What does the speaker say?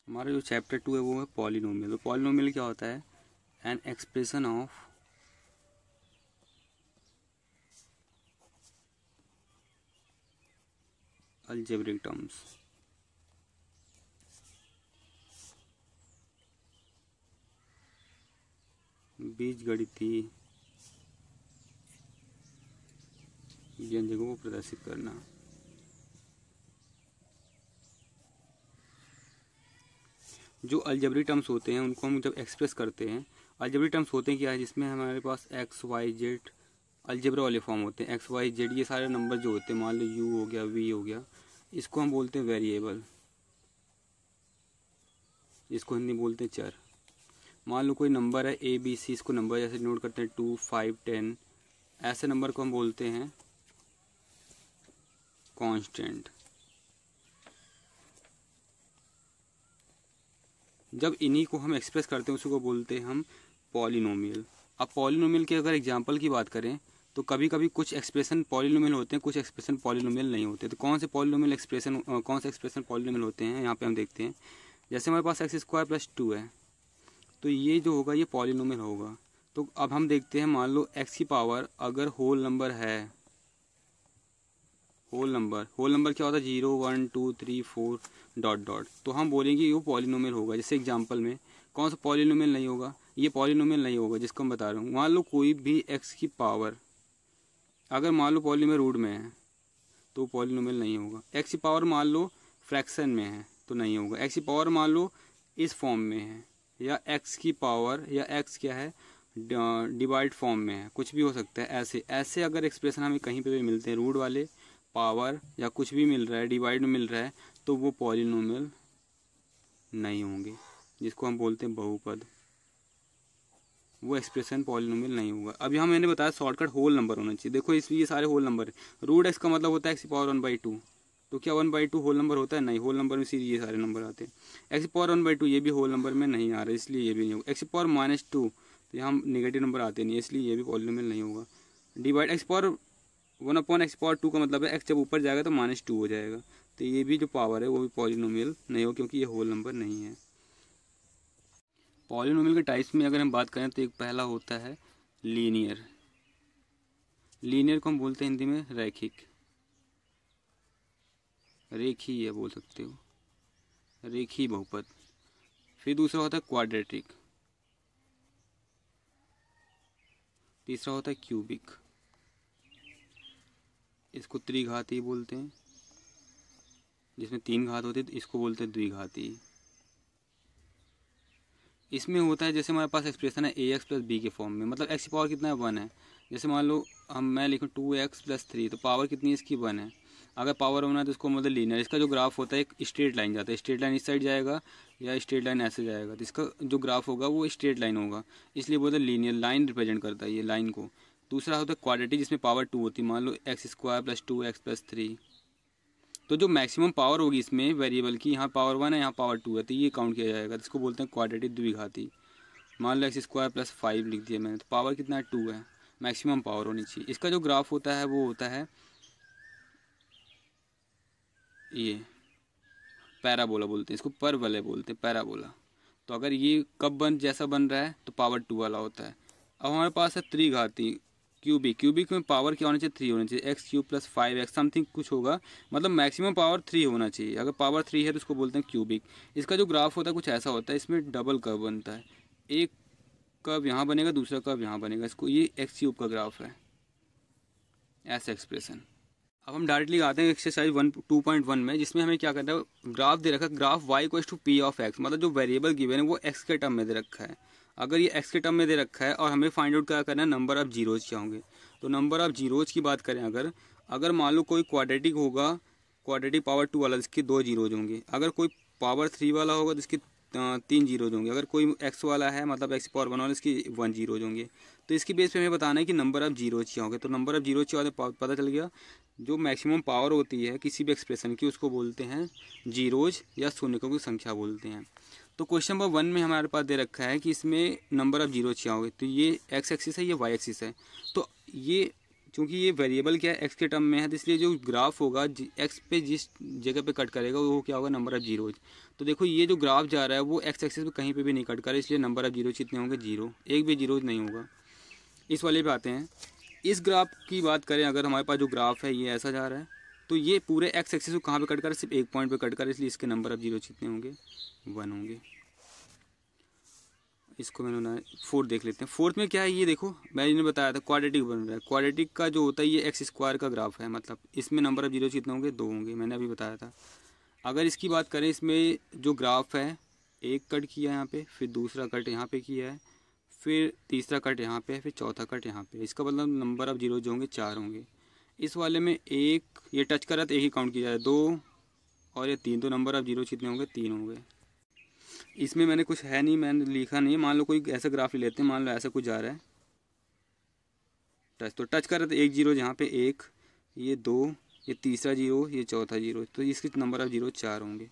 हमारा जो चैप्टर 2 है वो है पॉलिनोमियल। तो पॉलिनोमियल क्या होता है? An expression of algebraic terms. बीजगणितीय व्यंजकों को प्रदर्शित करना। जो अलजेब्रिक टर्म्स होते हैं उनको हम जब एक्सप्रेस करते हैं, अलजेब्रिक टर्म्स होते हैं क्या है, जिसमें हमारे पास एक्स वाई जेड अलजेब्रा वाले फॉर्म होते हैं। एक्स वाई जेड ये सारे नंबर जो होते हैं, मान लो यू हो गया, वी हो गया, इसको हम बोलते हैं वेरिएबल, इसको हिंदी बोलते हैं चर। मान लो कोई नंबर है ए बी सी, इसको नंबर जैसे नोट करते हैं 2 5 10, ऐसे नंबर को हम बोलते हैं कांस्टेंट। जब इन्हीं को हम एक्सप्रेस करते हैं उसको बोलते हैं हम पॉलिनोमियल। अब पॉलिनोमियल के अगर एग्जांपल की बात करें तो कभी कभी कुछ एक्सप्रेशन पॉलिनोमियल होते हैं, कुछ एक्सप्रेशन पॉलिनोमियल नहीं होते। तो कौन से पॉलिनोमियल एक्सप्रेशन, कौन से एक्सप्रेशन पॉलिनोमियल होते हैं, यहाँ पे हम देखते हैं। जैसे हमारे पास एक्स स्क्वायर प्लस 2 है, तो ये जो होगा ये पॉलिनोमियल होगा। तो अब हम देखते हैं, मान लो एक्स की पावर अगर होल नंबर है, होल नंबर क्या होता है, 0 1 2 3 4 डॉट डॉट, तो हम बोलेंगे वो पॉलिनोमियल होगा। जैसे एग्जांपल में कौन सा पॉलिनोमियल नहीं होगा, ये पॉलिनोमियल नहीं होगा जिसको हम बता रहा हूँ। मान लो कोई भी एक्स की पावर अगर मान लो पॉलिनोमियल रूट में है तो पॉलिनोमियल नहीं होगा। एक्स की पावर मान लो फ्रैक्शन में है तो नहीं होगा। एक्स की पावर मान लो इस फॉर्म में है, या एक्स की पावर या एक्स क्या है डिवाइड फॉर्म में है, कुछ भी हो सकता है। ऐसे ऐसे अगर एक्सप्रेशन हमें कहीं पे भी मिलते हैं, रूट वाले, पावर या कुछ भी मिल रहा है, डिवाइड में मिल रहा है, तो वो पॉलिनोमियल नहीं होंगे, जिसको हम बोलते हैं बहुपद। वो एक्सप्रेशन पॉलिनोमियल नहीं होगा। अब यहाँ मैंने बताया शॉर्टकट होल नंबर होना चाहिए। देखो इसमें ये सारे होल नंबर है। रूट एक्स का मतलब होता है एक्स की पावर 1/2, तो क्या 1/2 होल नंबर होता है? नहीं, होल नंबर में सीधे ये सारे नंबर आते हैं। एक्स की पावर 1/2 ये भी होल नंबर में नहीं आ रहा है, इसलिए ये भी नहीं होगा। एक्स की पावर -2 तो यहाँ नेगेटिव नंबर आते नहीं, इसलिए ये भी पॉलिनोमियल नहीं होगा। डिवाइड एक्स पावर 1/x² का मतलब है एक्स जब ऊपर जाएगा तो -2 हो जाएगा, तो ये भी जो पावर है वो भी पॉलिनोमियल नहीं हो, क्योंकि ये होल नंबर नहीं है। पॉलिनोमियल के टाइप्स में अगर हम बात करें तो एक पहला होता है लीनियर। लीनियर को हम बोलते हैं हिंदी में रैखिक, रेखीय बोल सकते हो, रेखीय बहुपद। फिर दूसरा होता है क्वाड्रेटिक, तीसरा होता है क्यूबिक, इसको त्रिघातीय बोलते हैं। जिसमें 3 घात होती है तो इसको बोलते हैं द्विघातीय। इसमें होता है जैसे हमारे पास एक्सप्रेशन है ax प्लस बी के फॉर्म में, मतलब x की पावर कितना है 1 है। जैसे मान लो मैं लिखूँ 2x प्लस 3, तो पावर कितनी है इसकी 1 है। अगर पावर 1 है तो इसको मतलब लीनियर। इसका जो ग्राफ होता है एक स्ट्रेट लाइन जाता है, स्ट्रेट लाइन इस साइड जाएगा या स्ट्रेट लाइन ऐसे जाएगा, तो इसका जो ग्राफ होगा वो स्ट्रेट लाइन होगा, इसलिए बोलते हैं लीनियर। लाइन रिप्रेजेंट करता है ये लाइन को। दूसरा होता है क्वाड्रेटिक, जिसमें पावर 2 होती है। मान लो X square plus 2x plus 3, तो जो मैक्सिमम पावर होगी इसमें वेरिएबल की, यहाँ पावर 1 है यहाँ पावर 2 है, तो ये काउंट किया जाएगा, तो इसको बोलते हैं क्वाड्रेटिक द्विघाती। मान लो एक्स स्क्वायर प्लस 5 लिख दिया मैंने, तो पावर कितना है 2 है, मैक्सिमम पावर होनी चाहिए। इसका जो ग्राफ होता है वो होता है ये पैराबोला बोलते हैं इसको, परवलय बोलते हैं पैराबोला। तो अगर ये कब जैसा बन रहा है तो पावर 2 वाला होता है। अब हमारे पास है त्रिघाती क्यूबिक। क्यूबिक में पावर क्या होनी चाहिए? 3 होनी चाहिए। x³ प्लस 5x समथिंग कुछ होगा, मतलब मैक्सिमम पावर 3 होना चाहिए। अगर पावर 3 है तो उसको बोलते हैं क्यूबिक। इसका जो ग्राफ होता है कुछ ऐसा होता है, इसमें डबल कर्व बनता है, एक कर्व यहाँ बनेगा दूसरा कर्व यहाँ बनेगा, इसको ये x³ का ग्राफ है, ऐसा एक्सप्रेशन। अब हम डायरेक्टली आते हैं एक्सरसाइज 2.1 में, जिसमें हमें क्या करना है, ग्राफ दे रखा है, ग्राफ y=p ऑफ x, मतलब जो वेरिएबल गिवन है वो x के टर्म में दे रखा है। अगर ये x के टर्म में दे रखा है और हमें फाइंड आउट क्या करना है, नंबर ऑफ जीरोज क्या होंगे। तो नंबर ऑफ जीरोज की बात करें, अगर मान लो कोई क्वाड्रेटिक होगा, क्वाड्रेटिक पावर 2 वाला जिसके 2 जीरोज होंगे। अगर कोई पावर 3 वाला होगा तो इसके 3 जीरोज होंगे। अगर कोई x वाला है मतलब x पावर 1 वाला, इसकी 1 जीरोज होंगे। तो इसकी बेस पे हमें बताना है कि नंबर ऑफ जीरोज क्या होंगे। तो नंबर ऑफ जीरोज क्या होते हैं पता चल गया। जो मैक्सिमम पावर होती है किसी भी एक्सप्रेशन की उसको बोलते हैं जीरोज या शून्यकों की संख्या बोलते हैं। तो क्वेश्चन नंबर 1 में हमारे पास दे रखा है कि इसमें नंबर ऑफ जीरोज क्या होंगे। तो ये x एक्सिस है, ये y एक्सिस है। तो ये क्योंकि ये वेरिएबल क्या है, एक्स के टर्म में है, तो इसलिए जो ग्राफ होगा एक्स पे जिस जगह पे कट करेगा वो क्या होगा, नंबर ऑफ जीरोज। तो देखो ये जो ग्राफ जा रहा है वो एक्स एक्सिस पे कहीं पे भी नहीं कट कर रहा है, इसलिए नंबर ऑफ जीरोज कितने होंगे, जीरो, एक भी जीरोज नहीं होगा। इस वाले पे आते हैं। इस ग्राफ की बात करें, अगर हमारे पास जो ग्राफ है ये ऐसा जा रहा है, तो ये पूरे एक्स एक्सिस को कहाँ पे कट कर रहा है, सिर्फ एक पॉइंट पे कट कर रहा है, इसलिए इसके नंबर ऑफ जीरो कितने होंगे, 1 होंगे। इसको मैंने बनाया। फोर्थ देख लेते हैं। फोर्थ में क्या है, ये देखो मैंने बताया था क्वाड्रेटिक बन रहा है। क्वाड्रेटिक का जो होता है ये एक्स स्क्वायर का ग्राफ है, मतलब इसमें नंबर ऑफ जीरो कितने होंगे, 2 होंगे, मैंने अभी बताया था। अगर इसकी बात करें, इसमें जो ग्राफ है, एक कट किया यहाँ पे, फिर दूसरा कट यहाँ पे किया है, फिर तीसरा कट यहाँ पे है, फिर चौथा कट यहाँ पे, इसका मतलब नंबर ऑफ जीरो जो होंगे 4 होंगे। इस वाले में एक ये टच करा तो एक ही काउंट किया जाए, 2 और ये 3, तो नंबर ऑफ जीरो कितने होंगे, 3 होंगे। इसमें मैंने कुछ है नहीं, मैंने लिखा नहीं है। मान लो कोई ऐसा ग्राफ ले लेते हैं, मान लो ऐसा कुछ जा रहा है, टच तो टच कर रहे थे, एक जीरो यहाँ पे, एक, ये 2, ये तीसरा जीरो, ये चौथा जीरो, तो इसके नंबर ऑफ जीरो 4 होंगे।